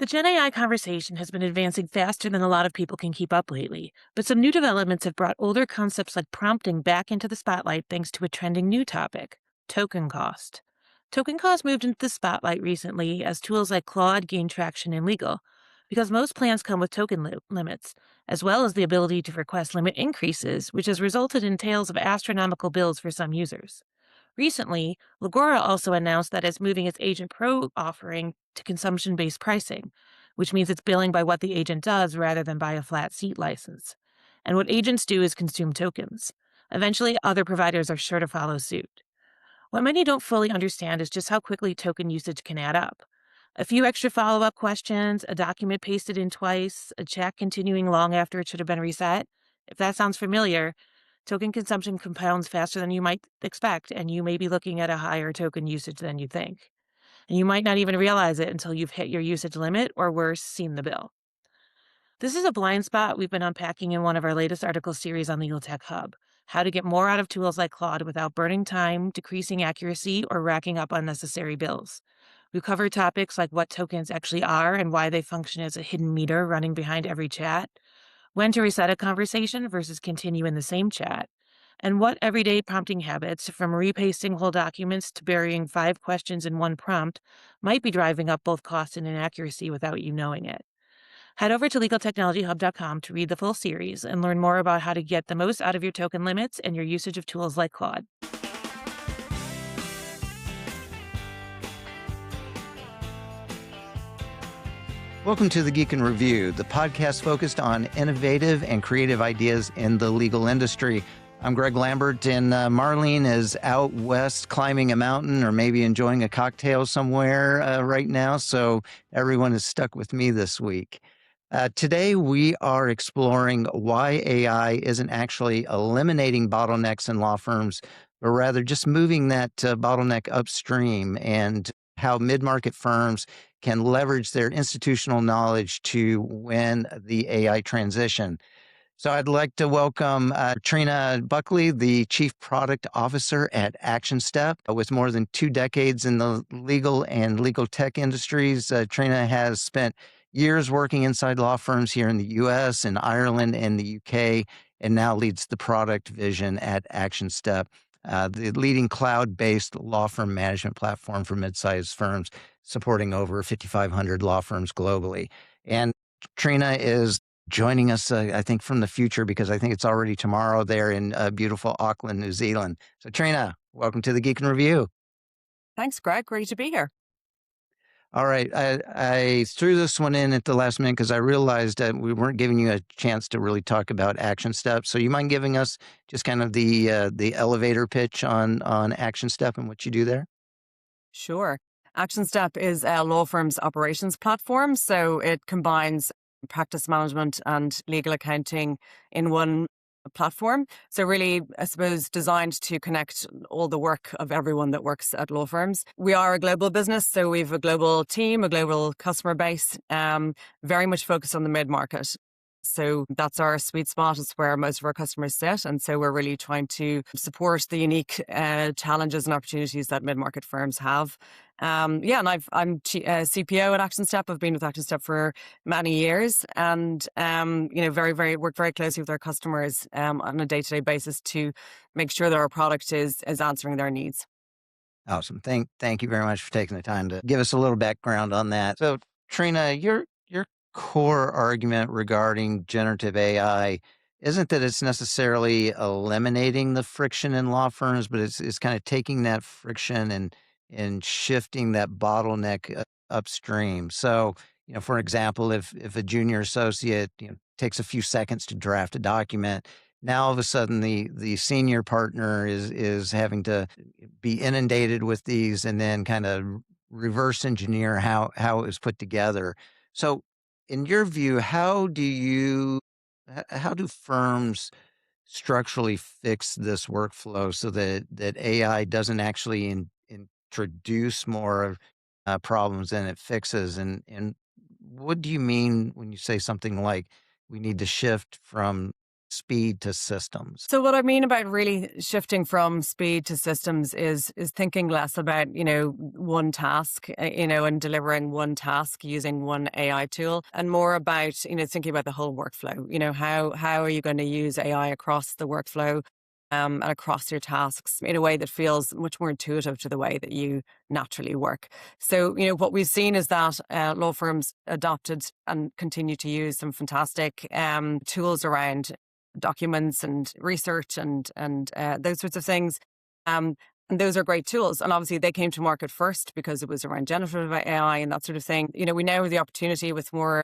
The Gen AI conversation has been advancing faster than a lot of people can keep up lately, but some new developments have brought older concepts like prompting back into the spotlight thanks to a trending new topic: token cost. Token cost moved into the spotlight recently as tools like Claude gain traction in legal, because most plans come with token limits, as well as the ability to request limit increases, which has resulted in tales of astronomical bills for some users. Recently, Legora also announced that it's moving its Agent Pro offering to consumption based pricing, which means it's billing by what the agent does rather than by a flat seat license. And what agents do is consume tokens. Eventually, other providers are sure to follow suit. What many don't fully understand is just how quickly token usage can add up. A few extra follow up questions, a document pasted in twice, a check continuing long after it should have been reset. If that sounds familiar, token consumption compounds faster than you might expect, and you may be looking at a higher token usage than you think. And you might not even realize it until you've hit your usage limit or worse, seen the bill. This is a blind spot we've been unpacking in one of our latest article series on Legal Tech Hub: how to get more out of tools like Claude without burning time, decreasing accuracy, or racking up unnecessary bills. We cover topics like what tokens actually are and why they function as a hidden meter running behind every chat, when to reset a conversation versus continue in the same chat, and what everyday prompting habits, from repasting whole documents to burying 5 questions in one prompt, might be driving up both cost and inaccuracy without you knowing it. Head over to legaltechnologyhub.com to read the full series and learn more about how to get the most out of your token limits and your usage of tools like Claude. Welcome to the Geek in Review, the podcast focused on innovative and creative ideas in the legal industry. I'm Greg Lambert, and Marlene is out west climbing a mountain or maybe enjoying a cocktail somewhere right now, so everyone is stuck with me this week. Today, we are exploring why AI isn't actually eliminating bottlenecks in law firms, but rather just moving that bottleneck upstream, and how mid-market firms can leverage their institutional knowledge to win the AI transition. So I'd like to welcome Triona Buckley, the Chief Product Officer at Actionstep. With more than 2 decades in the legal and legal tech industries, Triona has spent years working inside law firms here in the U.S., in Ireland, and the U.K., and now leads the product vision at Actionstep, the leading cloud-based law firm management platform for mid-sized firms, supporting over 5,500 law firms globally. And Triona is joining us, I think, from the future, because I think it's already tomorrow there in beautiful Auckland, New Zealand. So, Triona, welcome to the Geek in Review. Thanks, Greg. Great to be here. All right. I threw this one in at the last minute because I realized that we weren't giving you a chance to really talk about Actionstep. So you mind giving us just kind of the elevator pitch on Actionstep and what you do there? Sure. Actionstep is a law firm's operations platform. So it combines practice management and legal accounting in one platform. So really, I suppose, designed to connect all the work of everyone that works at law firms. We are a global business, so we have a global team, a global customer base, very much focused on the mid-market. So that's our sweet spot. It's where most of our customers sit. And so we're really trying to support the unique challenges and opportunities that mid-market firms have. And I'm CPO at Actionstep. I've been with Actionstep for many years, and work very closely with our customers on a day-to-day basis to make sure that our product is answering their needs. Awesome. Thank you very much for taking the time to give us a little background on that. So, Triona, your core argument regarding generative AI isn't that it's necessarily eliminating the friction in law firms, but it's kind of taking that friction and shifting that bottleneck upstream. So, for example, if a junior associate, takes a few seconds to draft a document, now all of a sudden the senior partner is having to be inundated with these and then kind of reverse engineer how it was put together. So, in your view, how do firms structurally fix this workflow so that AI doesn't actually introduce more problems than it fixes? And what do you mean when you say something like we need to shift from speed to systems? So what I mean about really shifting from speed to systems is thinking less about, one task, and delivering one task using one AI tool, and more about, thinking about the whole workflow. How are you going to use AI across the workflow, and across your tasks in a way that feels much more intuitive to the way that you naturally work. So, what we've seen is that law firms adopted and continue to use some fantastic tools around documents and research and those sorts of things. Um, and those are great tools. And obviously, they came to market first because it was around generative AI and that sort of thing. We now have the opportunity with more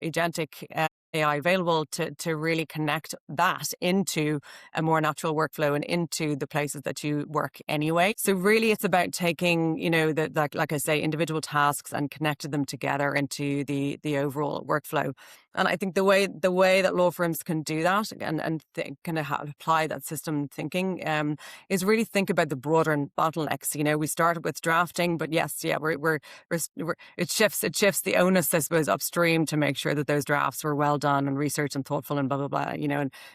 agentic AI available to really connect that into a more natural workflow and into the places that you work anyway. So really, it's about taking like I say, individual tasks and connecting them together into the overall workflow. And I think the way that law firms can do that and kind of apply that system thinking is really think about the broader bottlenecks. We started with drafting, but yes, yeah, it shifts the onus, I suppose, upstream to make sure that those drafts were well done and researched and thoughtful and blah blah blah.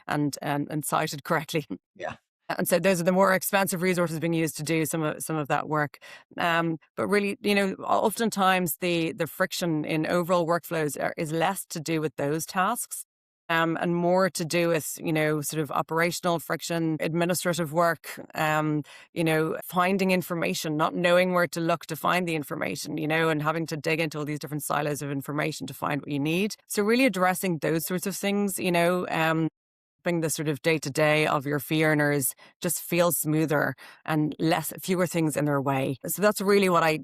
And cited correctly. Yeah. And so those are the more expensive resources being used to do some of that work. But really, oftentimes the friction in overall workflows is less to do with those tasks. And more to do with, sort of operational friction, administrative work, finding information, not knowing where to look to find the information, and having to dig into all these different silos of information to find what you need. So really addressing those sorts of things, the sort of day to day of your fee earners just feels smoother and fewer things in their way. So that's really what I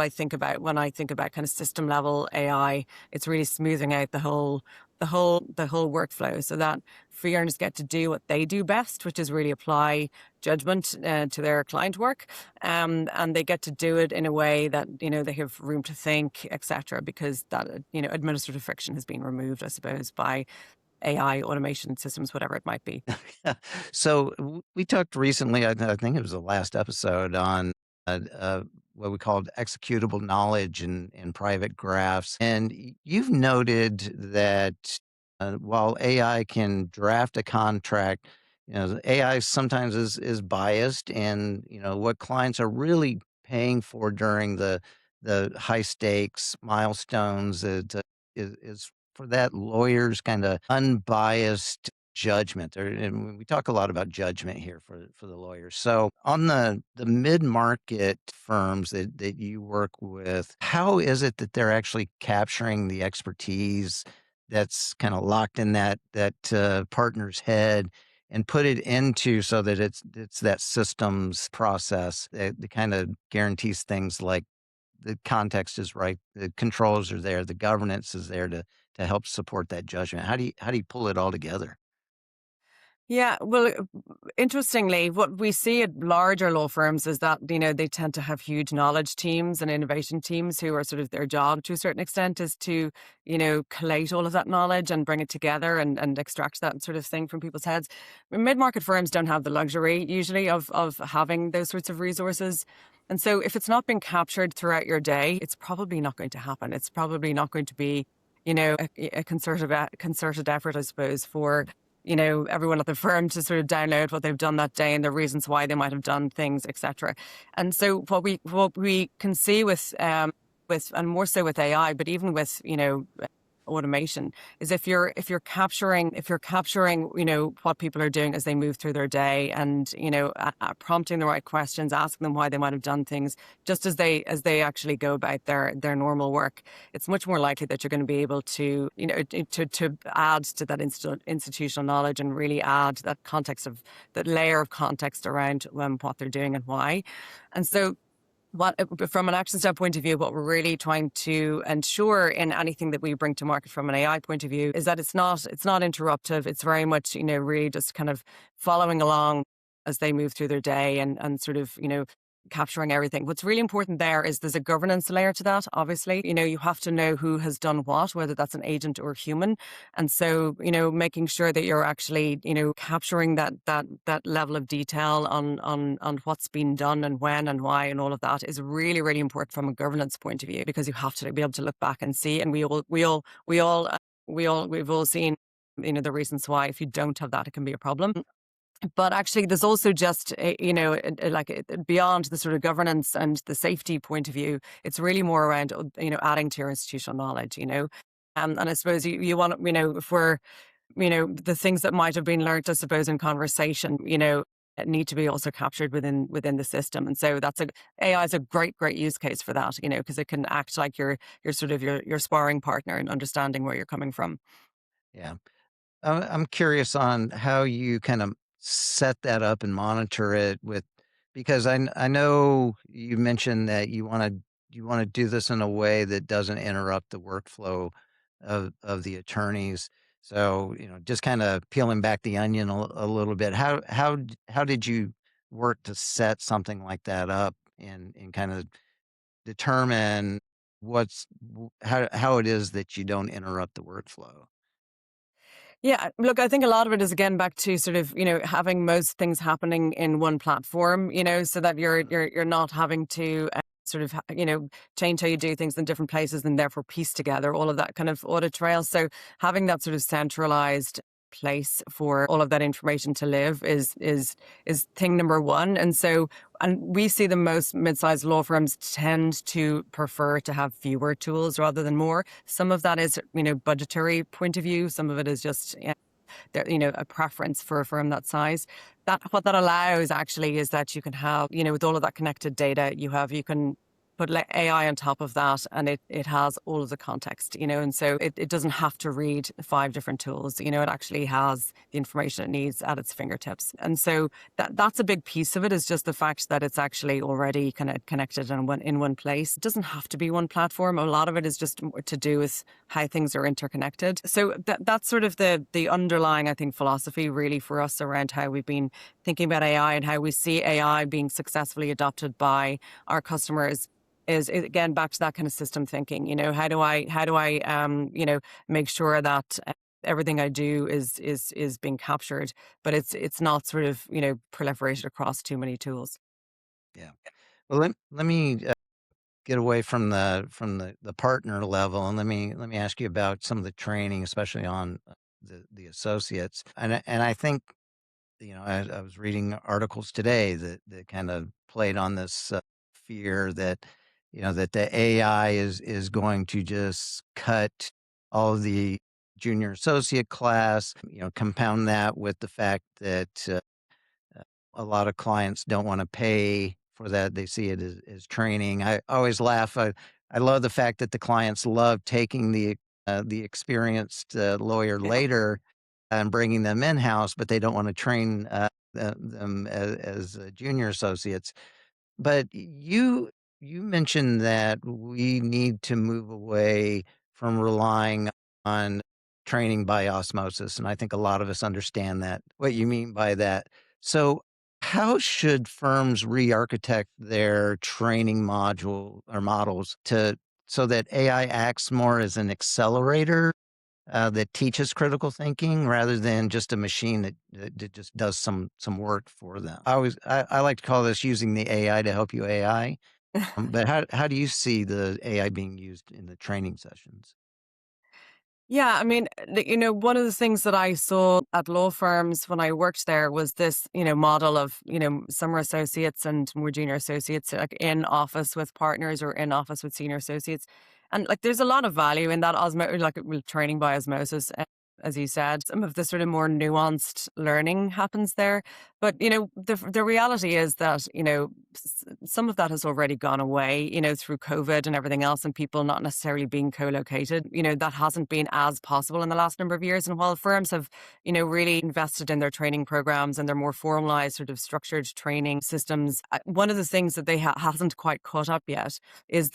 think about when I think about kind of system level AI. It's really smoothing out the whole workflow so that fee earners get to do what they do best, which is really apply judgment to their client work, and they get to do it in a way that they have room to think, etc. Because that administrative friction has been removed, I suppose, by AI, automation systems, whatever it might be. So we talked recently, I think it was the last episode, on what we called executable knowledge in private graphs. And you've noted that while AI can draft a contract, AI sometimes is biased, and what clients are really paying for during the high stakes milestones is for that lawyer's kind of unbiased judgment. And we talk a lot about judgment here for the lawyers. So on the mid-market firms that you work with, how is it that they're actually capturing the expertise that's kind of locked in that partner's head and put it into so that it's that systems process that kind of guarantees things like the context is right, the controls are there, the governance is there to help support that judgment. How do you pull it all together? Yeah, well, interestingly, what we see at larger law firms is that, they tend to have huge knowledge teams and innovation teams who are sort of their job to a certain extent is to, collate all of that knowledge and bring it together and extract that sort of thing from people's heads. Mid-market firms don't have the luxury usually of having those sorts of resources. And so if it's not being captured throughout your day, it's probably not going to happen. It's probably not going to be, a concerted effort, I suppose, for everyone at the firm to sort of download what they've done that day and the reasons why they might have done things, etc. And so what we can see with and more so with AI, but even with automation, is if you're capturing what people are doing as they move through their day and prompting the right questions, asking them why they might have done things just as they actually go about their normal work, it's much more likely that you're going to be able to to add to that institutional knowledge and really add that layer of context around what they're doing and why. And so from an Actionstep point of view, what we're really trying to ensure in anything that we bring to market from an AI point of view is that it's not interruptive. It's very much, really just kind of following along as they move through their day and sort of, capturing everything. What's really important there is there's a governance layer to that, obviously. You have to know who has done what, whether that's an agent or human. And so, making sure that you're actually, capturing that level of detail on what's been done and when and why and all of that is really, really important from a governance point of view, because you have to be able to look back and see. And we've all seen the reasons why if you don't have that, it can be a problem. But actually, there's also just, beyond the sort of governance and the safety point of view, it's really more around, adding to your institutional knowledge, and I suppose you want, if we're, the things that might have been learnt, I suppose, in conversation, need to be also captured within the system. And so AI is a great use case for that, because it can act like your sort of your sparring partner in understanding where you're coming from. Yeah. I'm curious on how you kind of set that up and monitor it with, because I know you mentioned that you want to do this in a way that doesn't interrupt the workflow of the attorneys. So, just kind of peeling back the onion a little bit. How did you work to set something like that up and kind of determine how it is that you don't interrupt the workflow? Yeah, look, I think a lot of it is again back to sort of, having most things happening in one platform, so that you're not having to sort of change how you do things in different places and therefore piece together all of that kind of audit trail. So having that sort of centralized place for all of that information to live is thing number one. And we see the most mid-sized law firms tend to prefer to have fewer tools rather than more. Some of that is, budgetary point of view. Some of it is just, a preference for a firm that size. What that allows actually is that you can have, with all of that connected data you can put AI on top of that, and it has all of the context, and so it doesn't have to read 5 different tools. It actually has the information it needs at its fingertips. And so that's a big piece of it, is just the fact that it's actually already kind of connected in one place. It doesn't have to be one platform. A lot of it is just to do with how things are interconnected. So that's sort of the underlying, I think, philosophy really for us around how we've been thinking about AI and how we see AI being successfully adopted by our customers. Is again back to that kind of system thinking. How do I make sure that everything I do is being captured, but it's not sort of proliferated across too many tools. Yeah. Well, let me get away from the partner level, and let me ask you about some of the training, especially on the associates. And I think, I was reading articles today that kind of played on this fear that, that the AI is going to just cut all of the junior associate class. Compound that with the fact that a lot of clients don't want to pay for that. They see it as training. I always laugh. I love the fact that the clients love taking the experienced lawyer Yeah. later and bringing them in house, but they don't want to train them as junior associates. But you mentioned that we need to move away from relying on training by osmosis, and I think a lot of us understand that, what you mean by that. So, how should firms re-architect their training module or models to so that AI acts more as an accelerator that teaches critical thinking rather than just a machine that just does some work for them? I like to call this using the AI to help you AI. But how do you see the AI being used in the training sessions? Yeah, I mean, one of the things that I saw at law firms when I worked there was this, model of, summer associates and more junior associates like in office with partners or in office with senior associates. And like there's a lot of value in that training by osmosis. As you said, some of the sort of more nuanced learning happens there. But, the reality is that, some of that has already gone away, through COVID and everything else, and people not necessarily being co-located. That hasn't been as possible in the last number of years. And while firms have, really invested in their training programs and their more formalized sort of structured training systems, one of the things that they hasn't quite caught up yet is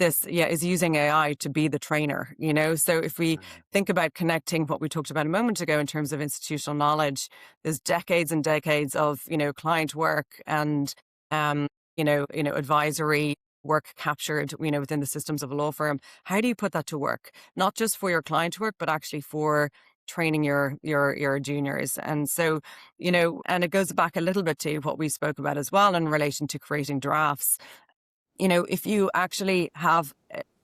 using AI to be the trainer, So if we think about connecting what we talked about a moment ago in terms of institutional knowledge, there's decades and decades of, client work and, advisory work captured, within the systems of a law firm. How do you put that to work? Not just for your client work, but actually for training your juniors. And so, and it goes back a little bit to what we spoke about as well in relation to creating drafts. If you actually have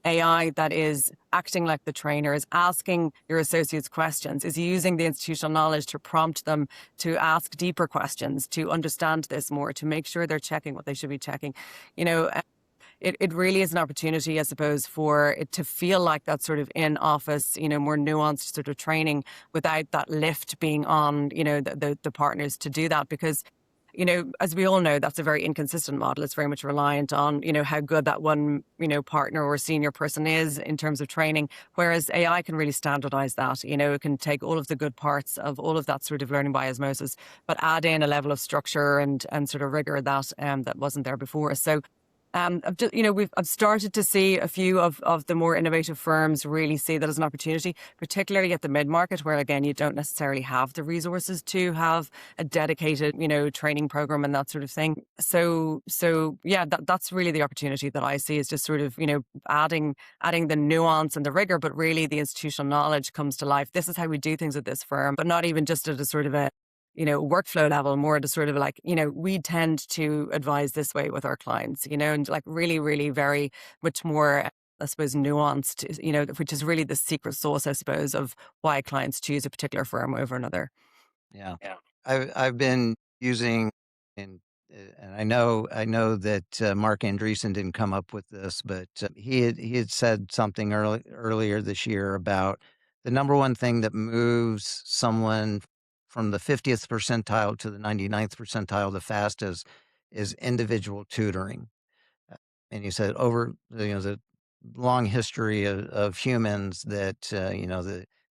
AI that is acting like the trainer, is asking your associates questions, is using the institutional knowledge to prompt them to ask deeper questions, to understand this more, to make sure they're checking what they should be checking. You know, it really is an opportunity, I suppose, for it to feel like that sort of in office, more nuanced sort of training without that lift being on, the partners to do that. Because, as we all know, that's a very inconsistent model. It's very much reliant on, how good that one, partner or senior person is in terms of training. Whereas AI can really standardize that. It can take all of the good parts of all of that sort of learning by osmosis, but add in a level of structure and sort of rigor that wasn't there before. So I've started to see a few of the more innovative firms really see that as an opportunity, particularly at the mid market, where again you don't necessarily have the resources to have a dedicated, training program and that sort of thing. So yeah, that's really the opportunity that I see, is just sort of adding the nuance and the rigor, but really the institutional knowledge comes to life. This is how we do things at this firm, but not even just at a sort of a workflow level, more at a sort of like, we tend to advise this way with our clients, and like really, really very much more, I suppose, nuanced, which is really the secret sauce, I suppose, of why clients choose a particular firm over another. Yeah. Yeah. I've been using, and and I know that Mark Andreessen didn't come up with this, but he had said something earlier this year about the number one thing that moves someone from the 50th percentile to the 99th percentile the fastest is individual tutoring. Uh, And you said over the long history of humans that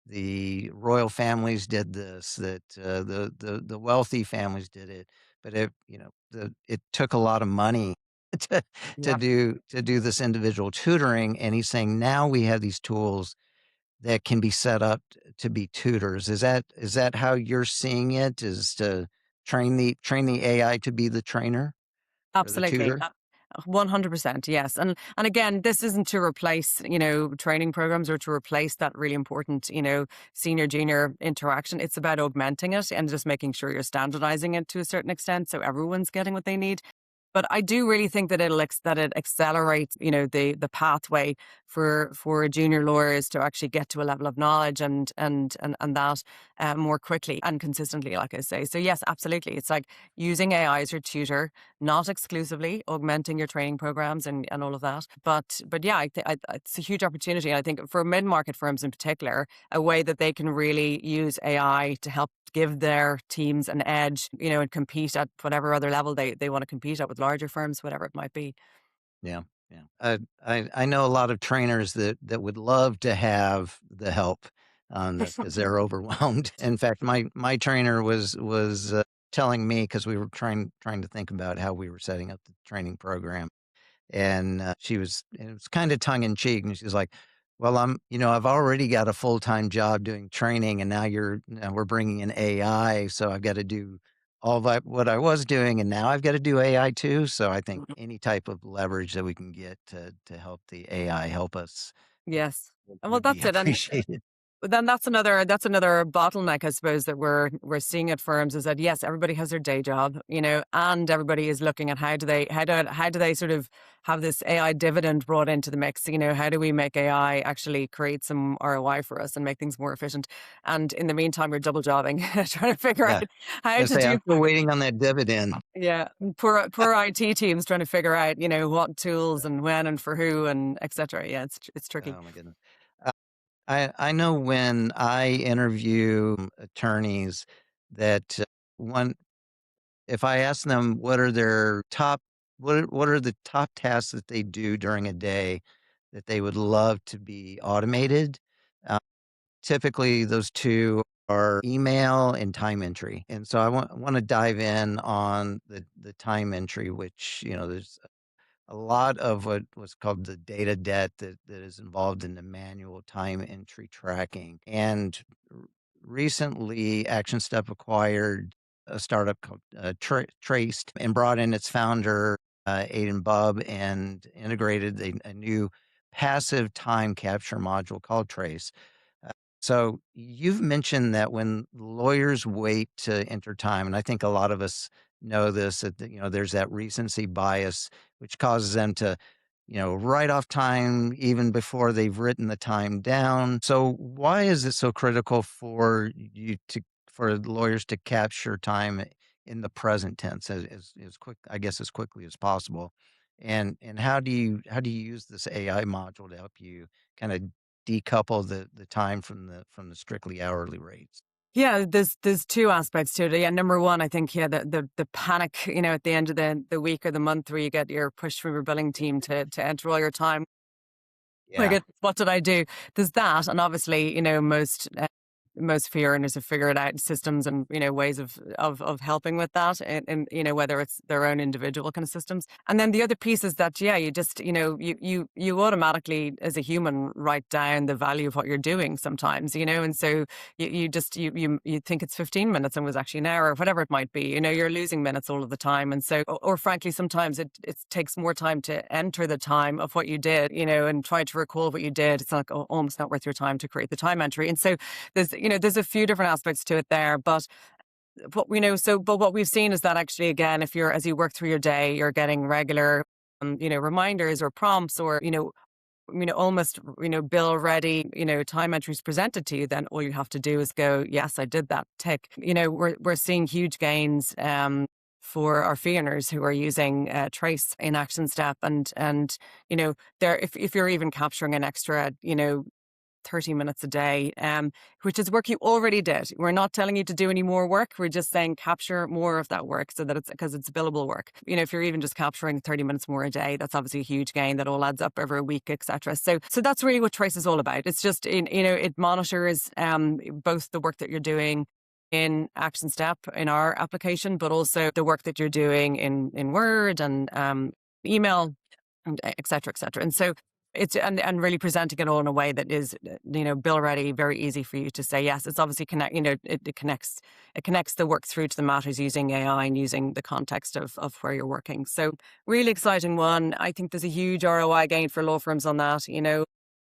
the royal families did this, that the wealthy families did it, but it took a lot of money to Yeah. to do this individual tutoring. And he's saying now we have these tools that can be set up to be tutors. Is that how you're seeing it? Is to train the AI to be the trainer or the Absolutely. tutor? 100%. Yes. And again, this isn't to replace, training programs or to replace that really important, senior junior interaction. It's about augmenting it and just making sure you're standardizing it to a certain extent so everyone's getting what they need. But I do really think that that it accelerates, the pathway for junior lawyers to actually get to a level of knowledge and that more quickly and consistently, like I say. So yes, absolutely. It's like using AI as your tutor, not exclusively augmenting your training programs and all of that. But yeah, it's a huge opportunity. I think for mid market firms in particular, a way that they can really use AI to help give their teams an edge, and compete at whatever other level they want to compete at with larger firms, whatever it might be. Yeah, yeah. I know a lot of trainers that would love to have the help on this because they're overwhelmed. In fact, my trainer was telling me, because we were trying to think about how we were setting up the training program, and it was kind of tongue in cheek, and she's like, "Well, I've already got a full-time job doing training, and now we're bringing in AI, so I've got to do all that what I was doing, and now I've got to do AI too." So I think any type of leverage that we can get to help the AI help us Yes. Well, would be that's it. And appreciated. but then that's another bottleneck, I suppose, that we're seeing at firms, is that yes, everybody has their day job, and everybody is looking at how do they sort of have this AI dividend brought into the mix. How do we make AI actually create some ROI for us and make things more efficient? And in the meantime, we're double jobbing, trying to figure out Yeah, how I to say I'm do. still waiting on that dividend. Yeah, poor IT teams trying to figure out, what tools and when and for who and etc. Yeah, it's tricky. Oh my goodness. I know when I interview attorneys that one if I ask them what are the top tasks that they do during a day that they would love to be automated, uh, typically those 2 are email and time entry. And so I wanna dive in on the time entry, which, there's a lot of what was called the data debt that is involved in the manual time entry tracking. And recently, Actionstep acquired a startup called Traced and brought in its founder, Aiden Bubb, and integrated a new passive time capture module called Trace. Uh, So you've mentioned that when lawyers wait to enter time, and I think a lot of us know this, that there's that recency bias, which causes them to write off time even before they've written the time down. So why is it so critical for lawyers to capture time in the present tense as quick, I guess, as quickly as possible? And how do you use this AI module to help you kind of decouple the time from the strictly hourly rates? Yeah, there's two aspects to it. Yeah, number one, I think the panic, at the end of the week or the month where you get your push from your billing team to enter all your time. Like, Yeah. what did I do? There's that, and obviously, most fee earners have figured out systems and ways of helping with that, and whether it's their own individual kind of systems. And then the other piece is that you just you automatically as a human write down the value of what you're doing sometimes, and so you think it's 15 minutes and was actually an hour or whatever it might be. You're losing minutes all of the time, and so or frankly sometimes it takes more time to enter the time of what you did, and try to recall what you did. It's like almost not worth your time to create the time entry, and so there's a few different aspects to it there, but what we've seen is that actually, again, if you're, as you work through your day, you're getting regular, reminders or prompts or, almost, bill ready, time entries presented to you, then all you have to do is go, yes, I did that, tick. We're seeing huge gains, for our fee earners who are using Trace in Actionstep, and there, if you're even capturing an extra, 30 minutes a day, which is work you already did. We're not telling you to do any more work. We're just saying capture more of that work so that because it's billable work. If you're even just capturing 30 minutes more a day, that's obviously a huge gain that all adds up over a week, etc. So that's really what Trace is all about. It's just, it monitors both the work that you're doing in Actionstep in our application, but also the work that you're doing in Word and email and et cetera, et cetera. And so it's and really presenting it all in a way that is, bill ready, very easy for you to say yes. It's obviously it connects the work through to the matters using AI and using the context of where you're working. So really exciting one. I think there's a huge ROI gain for law firms on that.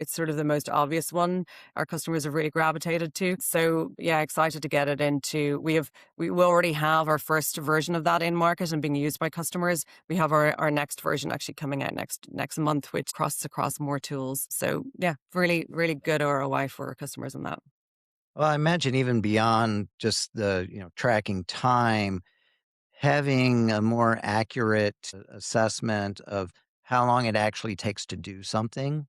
It's sort of the most obvious one our customers have really gravitated to. So yeah, excited to get it into. We already have our first version of that in market and being used by customers. We have our next version actually coming out next month, which crosses across more tools. So yeah, really, really good ROI for our customers on that. Well, I imagine even beyond just the, tracking time, having a more accurate assessment of how long it actually takes to do something,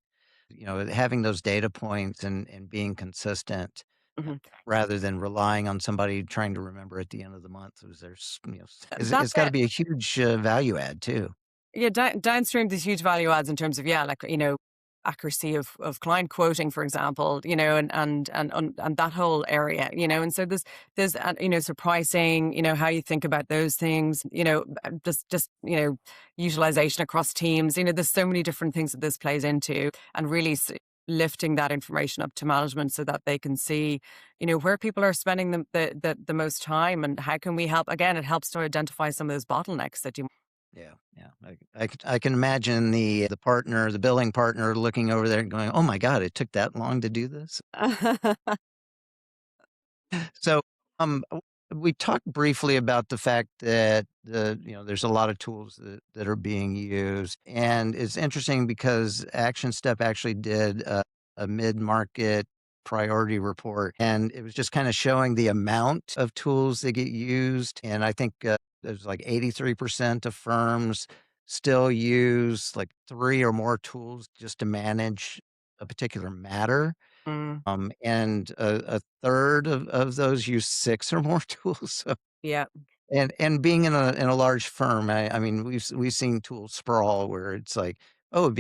having those data points and being consistent Mhm. rather than relying on somebody trying to remember at the end of the month. It's That's got to it. be a huge value add too. Yeah, downstream, there's huge value adds in terms of, yeah, like, accuracy of client quoting, for example, and that whole area, and so there's so pricing, how you think about those things, just utilization across teams, there's so many different things that this plays into, and really lifting that information up to management so that they can see, where people are spending the most time and how can we help. Again, it helps to identify some of those bottlenecks that you. Yeah, yeah. I can imagine the billing partner looking over there and going, "Oh my god, it took that long to do this?" So, we talked briefly about the fact that there's a lot of tools that are being used, and it's interesting because Action Step actually did a mid-market priority report, and it was just kind of showing the amount of tools that get used, and I think there's like 83% of firms still use like 3 or more tools just to manage a particular matter. Mm, And a third of those use 6 or more tools, so yeah. and being in a large firm, I mean, we've seen tools sprawl where it's like, "Oh, it'd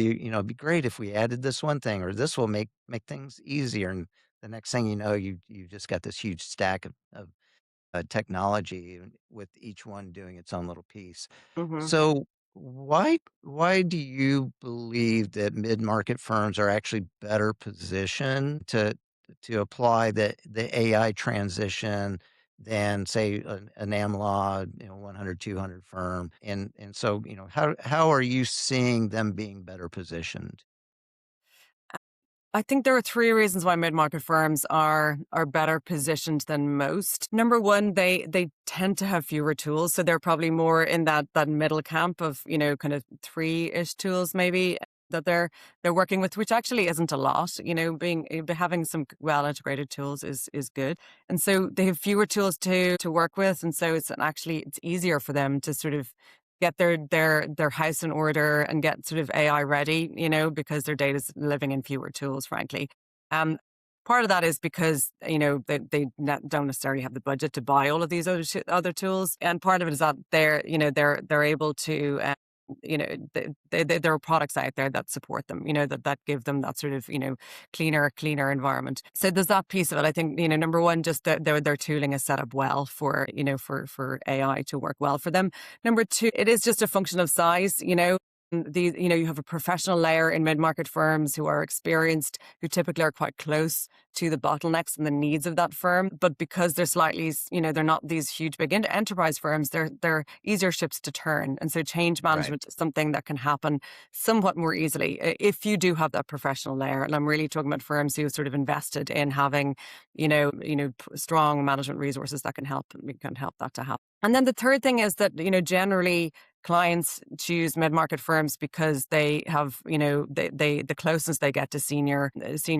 be great if we added this one thing, or this will make things easier," and the next thing you know, you just got this huge stack of technology and with each one doing its own little piece. Hmm. So why do you believe that mid-market firms are actually better positioned to apply the AI transition than say an AmLaw, 100, 200 firm? And so, how are you seeing them being better positioned? I think there are three reasons why mid-market firms are better positioned than most. Number one, they tend to have fewer tools, so they're probably more in that middle camp of kind of three-ish tools maybe. that they're working with, which actually isn't a lot. Having some well integrated tools is good, and so they have fewer tools to work with, and so it's easier for them to sort of get their house in order and get sort of AI ready, because their data's living in fewer tools, frankly. Um, Part of that is because don't necessarily have the budget to buy all of these other tools, and part of it is that they're able to. There are products out there that support them, that give them that sort of, cleaner environment. So there's that piece of it. I think, number one, just that their tooling is set up well for AI to work well for them. Number two, it is just a function of size, you have a professional layer in mid-market firms who are experienced, who typically are quite close to the bottlenecks and the needs of that firm. But because they're slightly, they're not these huge, big enterprise firms, they're easier ships to turn. And so change Right. management is something that can happen somewhat more easily if you do have that professional layer. And I'm really talking about firms who have sort of invested in having, strong management resources that can help that to happen. And then the third thing is that, generally clients choose mid-market firms because they have, the closest they get to senior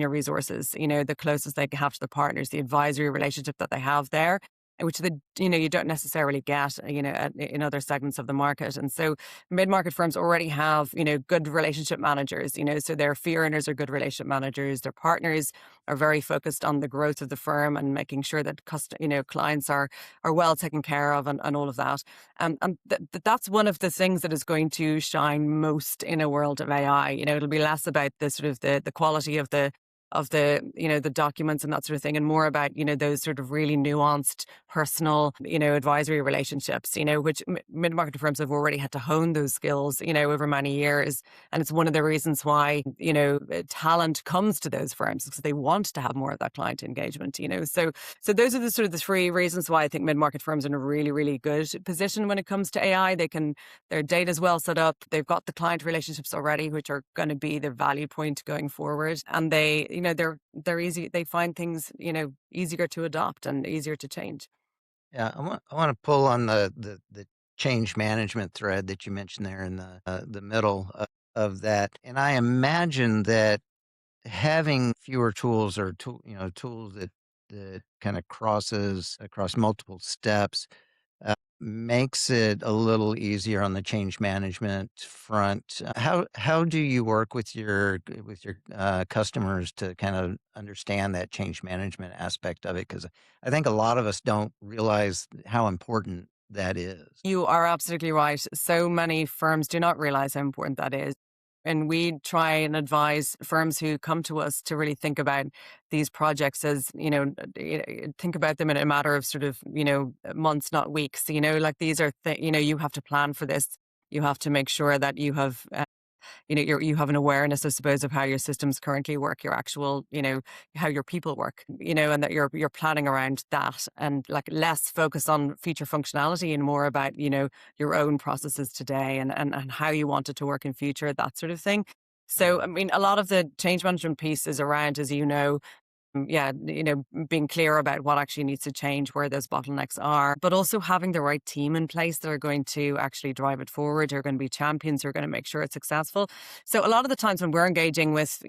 resources, the closest they have to the partners, the advisory relationship that they have there, which you don't necessarily get, in other segments of the market. And so mid-market firms already have, good relationship managers, so their fee earners are good relationship managers. Their partners are very focused on the growth of the firm and making sure that clients are well taken care of and all of that. And that's one of the things that is going to shine most in a world of AI. It'll be less about the sort of the quality of the the documents and that sort of thing, and more about those sort of really nuanced personal advisory relationships, which mid-market firms have already had to hone those skills over many years. And it's one of the reasons why talent comes to those firms, because they want to have more of that client engagement. So those are the sort of the three reasons why I think mid-market firms are in a really, really good position when it comes to AI. Their data's well set up, they've got the client relationships already, which are going to be the value point going forward, and they're easy. They find things easier to adopt and easier to change. Yeah, I want to pull on the change management thread that you mentioned there in the middle of that, and I imagine that having fewer tools or tools that kind of crosses across multiple steps makes it a little easier on the change management front. How do you work with your customers to kind of understand that change management aspect of it? Because I think a lot of us don't realize how important that is. You are absolutely right. So many firms do not realize how important that is. And we try and advise firms who come to us to really think about these projects as, think about them in a matter of sort of, months, not weeks. Like these are, you have to plan for this. You have to make sure that you have you have an awareness, I suppose, of how your systems currently work, your actual, how your people work, and that you're planning around that, and like less focus on feature functionality and more about, your own processes today and how you want it to work in future, that sort of thing. So, Right. I mean, a lot of the change management piece is around, as yeah, being clear about what actually needs to change, where those bottlenecks are, but also having the right team in place that are going to actually drive it forward, who are going to be champions, who are going to make sure it's successful. So a lot of the times when we're engaging with,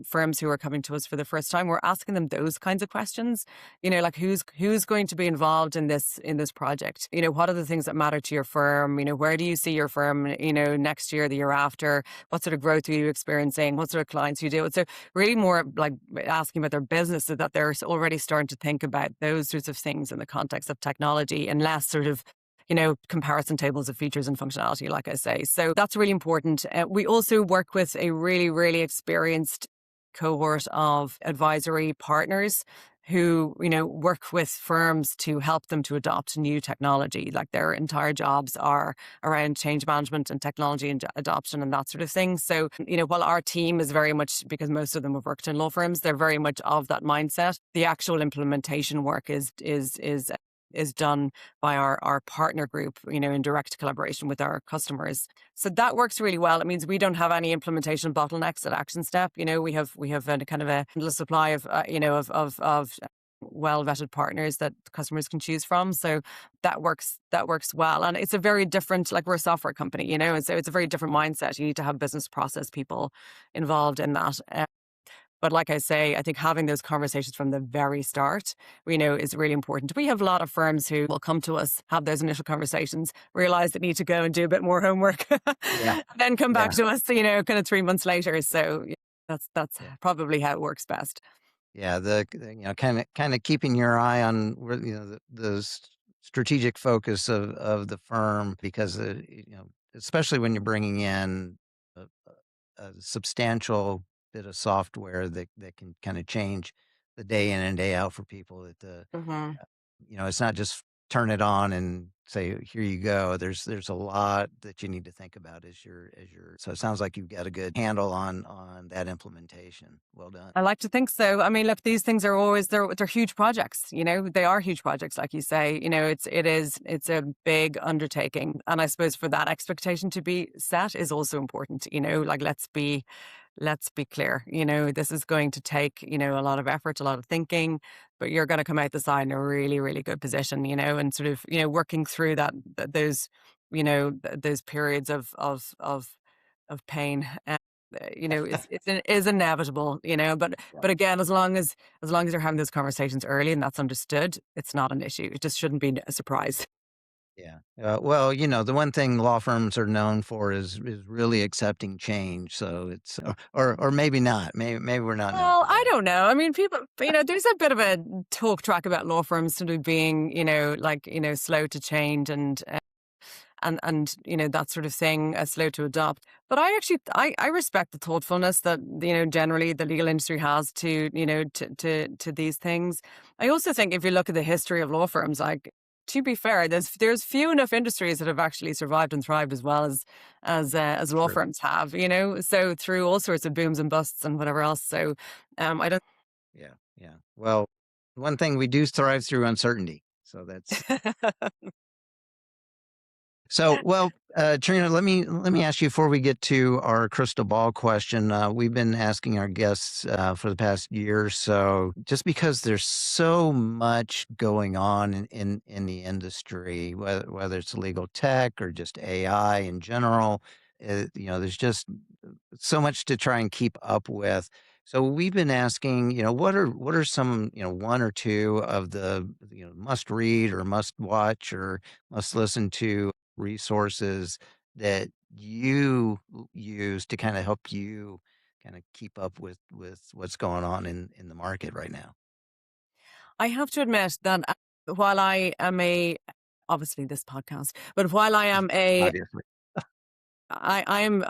firms who are coming to us for the first time, we're asking them those kinds of questions, like who's going to be involved in this project? What are the things that matter to your firm? Where do you see your firm, next year, the year after? What sort of growth are you experiencing? What sort of clients you deal with? So really more like asking about their business, so that they're already starting to think about those sorts of things in the context of technology, and less sort of, comparison tables of features and functionality, like I say. So that's really important. We also work with a really, really experienced cohort of advisory partners who, work with firms to help them to adopt new technology. Like their entire jobs are around change management and technology and adoption and that sort of thing. So, while our team is very much, because most of them have worked in law firms, they're very much of that mindset. The actual implementation work is done by our partner group, in direct collaboration with our customers. So that works really well. It means we don't have any implementation bottlenecks at Actionstep. We have a kind of a endless supply of well vetted partners that customers can choose from. So that works well. And it's a very different, like we're a software company, and so it's a very different mindset. You need to have business process people involved in that. But like I say, I think having those conversations from the very start, is really important. We have a lot of firms who will come to us, have those initial conversations, realize they need to go and do a bit more homework, Yeah. then come back Yeah. to us, kind of 3 months later. So yeah, that's Yeah. probably how it works best. Yeah, kind of keeping your eye on where the strategic focus of the firm, because especially when you're bringing in a, a substantial bit of software that can kind of change the day in and day out for people. Hmm. It's not just turn it on and say, here you go. There's a lot that you need to think about so it sounds like you've got a good handle on that implementation. Well done. I like to think so. I mean, look, these things are always they're huge projects. They are huge projects, like you say. It's a big undertaking, and I suppose for that expectation to be set is also important. Like let's be clear. This is going to take a lot of effort, a lot of thinking, but you're going to come out the side in a really really good position. And sort of working through those those periods of pain. Is inevitable, but again, as long as you're having those conversations early and that's understood, it's not an issue. It just shouldn't be a surprise. Yeah. Well, the one thing law firms are known for is really accepting change. So it's or maybe not. Maybe we're not known Well, for I that. don't know. I mean, people, there's a bit of a talk track about law firms sort of being, slow to change and that sort of thing, slow to adopt. But I actually I respect the thoughtfulness that generally the legal industry has to to these things. I also think if you look at the history of law firms, like, to be fair, there's few enough industries that have actually survived and thrived as well as law True. firms have. So through all sorts of booms and busts and whatever else. So I don't. Yeah. Yeah. Well, one thing we do thrive through uncertainty. So that's So, well, Trina, let me ask you before we get to our crystal ball question. We've been asking our guests for the past year or so, just because there's so much going on in the industry, whether it's legal tech or just AI in general. There's just so much to try and keep up with. So we've been asking, what are some, one or two of the, must read or must watch or must listen to resources that you use to kind of help you kind of keep up with what's going on in the market right now. I have to admit that while I am obviously this podcast, but while I am Obviously. I'm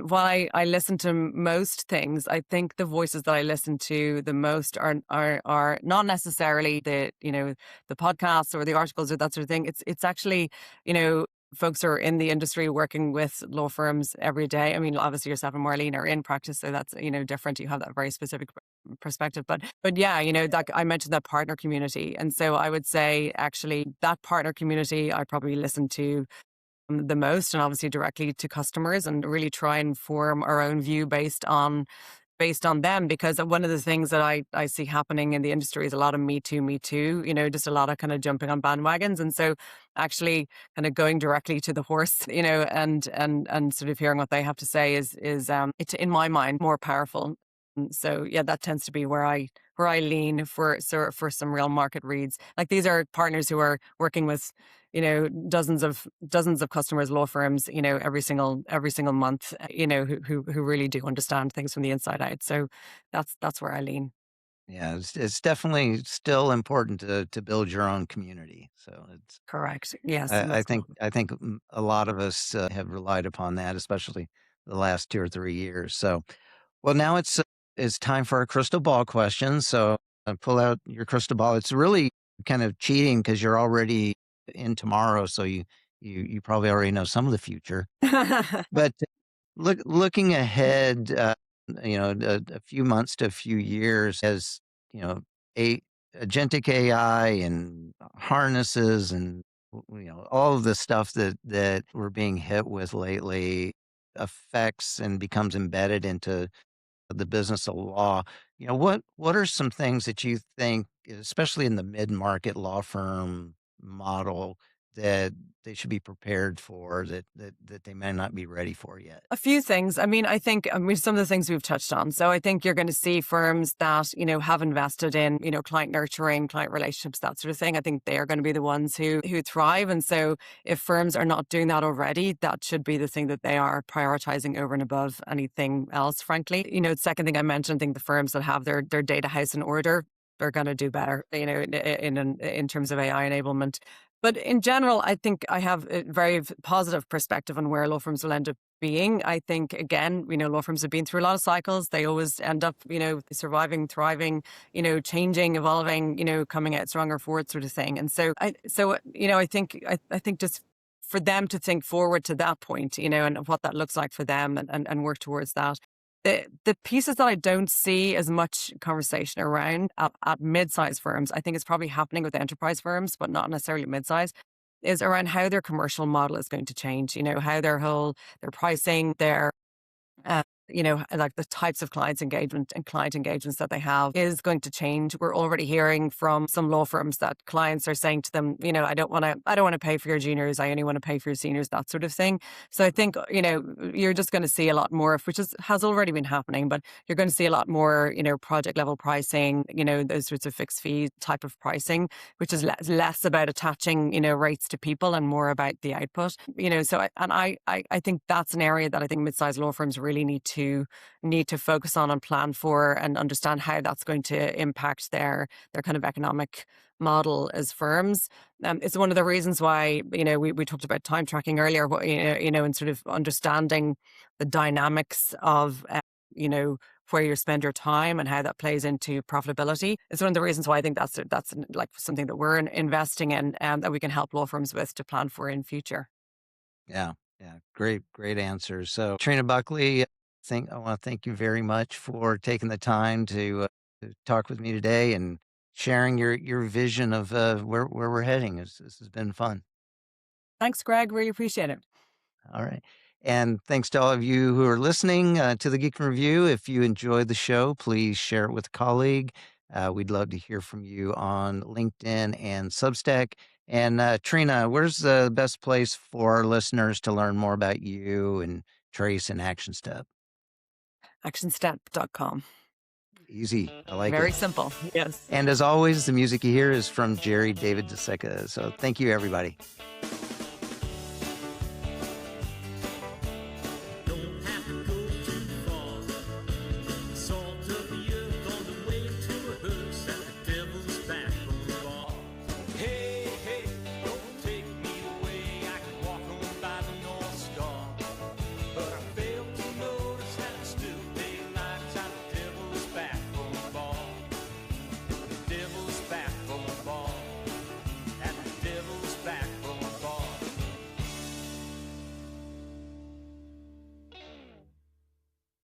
while I listen to most things, I think the voices that I listen to the most are not necessarily the podcasts or the articles or that sort of thing. It's actually, folks who are in the industry working with law firms every day. I mean, obviously yourself and Marlene are in practice, so that's different. You have that very specific perspective. But yeah, that I mentioned that partner community, and so I would say actually that partner community I probably listen to the most, and obviously directly to customers, and really try and form our own view based on them. Because one of the things that I see happening in the industry is a lot of me too, just a lot of kind of jumping on bandwagons. And so actually kind of going directly to the horse, and sort of hearing what they have to say is it's in my mind more powerful. And so yeah, that tends to be where I lean for some real market reads. Like, these are partners who are working with dozens of customers, law firms, every single month, who really do understand things from the inside out. So that's where I lean. Yeah, it's definitely still important to build your own community. So it's Correct. Yes, I most think definitely. I think a lot of us have relied upon that, especially the last 2 or 3 years. So, well, now it's time for our crystal ball question. So, pull out your crystal ball. It's really kind of cheating because you're already in tomorrow, so you probably already know some of the future. But looking ahead, a few months to a few years, as you know, a agentic AI and harnesses and all of the stuff that we're being hit with lately affects and becomes embedded into the business of law. What are some things that you think, especially in the mid-market law firm model, that they should be prepared for that they may not be ready for yet? A few things. I mean, some of the things we've touched on. So I think you're going to see firms that, have invested in, client nurturing, client relationships, that sort of thing. I think they are going to be the ones who thrive. And so if firms are not doing that already, that should be the thing that they are prioritizing over and above anything else, frankly. The second thing I mentioned, I think the firms that have their data house in order are going to do better, in terms of AI enablement. But in general, I think I have a very positive perspective on where law firms will end up being. I think, again, law firms have been through a lot of cycles. They always end up, surviving, thriving, changing, evolving, coming out stronger for it, sort of thing. And I think just for them to think forward to that point, and what that looks like for them, and work towards that. The pieces that I don't see as much conversation around at mid-sized firms, I think it's probably happening with enterprise firms, but not necessarily mid-size, is around how their commercial model is going to change, how their pricing, uh, like the types of client engagements that they have is going to change. We're already hearing from some law firms that clients are saying to them, I don't want to pay for your juniors. I only want to pay for your seniors, that sort of thing. So I think, you're just going to see a lot more of, which has already been happening, but you're going to see a lot more, project level pricing, those sorts of fixed fee type of pricing, which is less about attaching, rates to people and more about the output, I think that's an area that I think mid-sized law firms really need to focus on and plan for, and understand how that's going to impact their kind of economic model as firms. It's one of the reasons why, we talked about time tracking earlier, and sort of understanding the dynamics of, where you spend your time and how that plays into profitability. It's one of the reasons why I think that's like something that we're investing in, and that we can help law firms with to plan for in future. Yeah, yeah, great answers. So, Trina Buckley, I want to thank you very much for taking the time to talk with me today and sharing your vision of where we're heading. This has been fun. Thanks, Greg. Really appreciate it. All right. And thanks to all of you who are listening to the Geek and Review. If you enjoyed the show, please share it with a colleague. We'd love to hear from you on LinkedIn and Substack. And Trina, where's the best place for our listeners to learn more about you and Trace and Actionstep? Actionstep.com. Easy. I like Very it. simple. Yes. And as always, the music you hear is from Jerry David DeSeca. So thank you, everybody.